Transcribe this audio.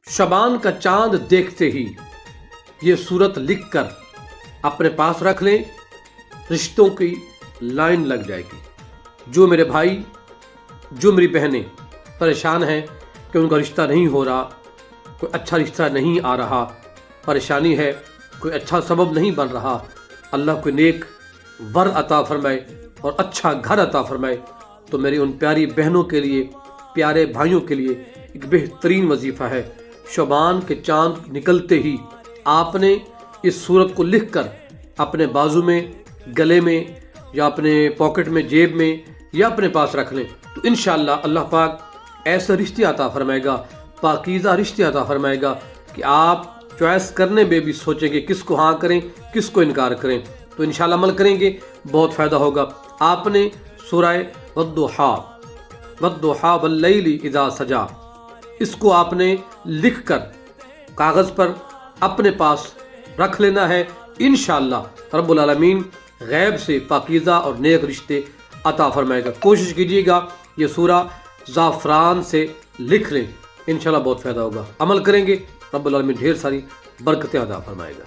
शबान का चांद देखते ही ये सूरत लिख कर अपने पास रख लें, रिश्तों की लाइन लग जाएगी। जो मेरे भाई, जो मेरी बहनें परेशान हैं कि उनका रिश्ता नहीं हो रहा, कोई अच्छा रिश्ता नहीं आ रहा, परेशानी है, कोई अच्छा सबब नहीं बन रहा, अल्लाह को नेक वर अता फरमाए और अच्छा घर अता फरमाए, तो मेरी उन प्यारी बहनों के लिए, प्यारे भाइयों के लिए एक बेहतरीन वजीफ़ा है। शबान के चांद निकलते ही आपने इस सूरत को लिख कर अपने बाजू में, गले में या अपने पॉकेट में, जेब में या अपने पास रख लें, तो इंशाअल्लाह अल्लाह पाक ऐसे रिश्ते अता फरमाएगा, पाकीज़ा रिश्ते अता फरमाएगा कि आप चॉइस करने में भी सोचेंगे किसको हाँ करें, किसको इनकार करें। तो इंशाअल्लाह अमल करेंगे, बहुत फ़ायदा होगा। आपने सूरह वद्दुहा वल्लैलि इज़ा सजा, इसको आपने लिख कर कागज़ पर अपने पास रख लेना है। इंशाअल्लाह रब्बुल आलमीन गैब से पाकीज़ा और नेक रिश्ते अता फरमाएगा। कोशिश कीजिएगा ये सूरा ज़ाफ़रान से लिख लें, इंशाअल्लाह बहुत फ़ायदा होगा। अमल करेंगे, रब्बुल आलमीन ढेर सारी बरकतें अता फरमाएगा।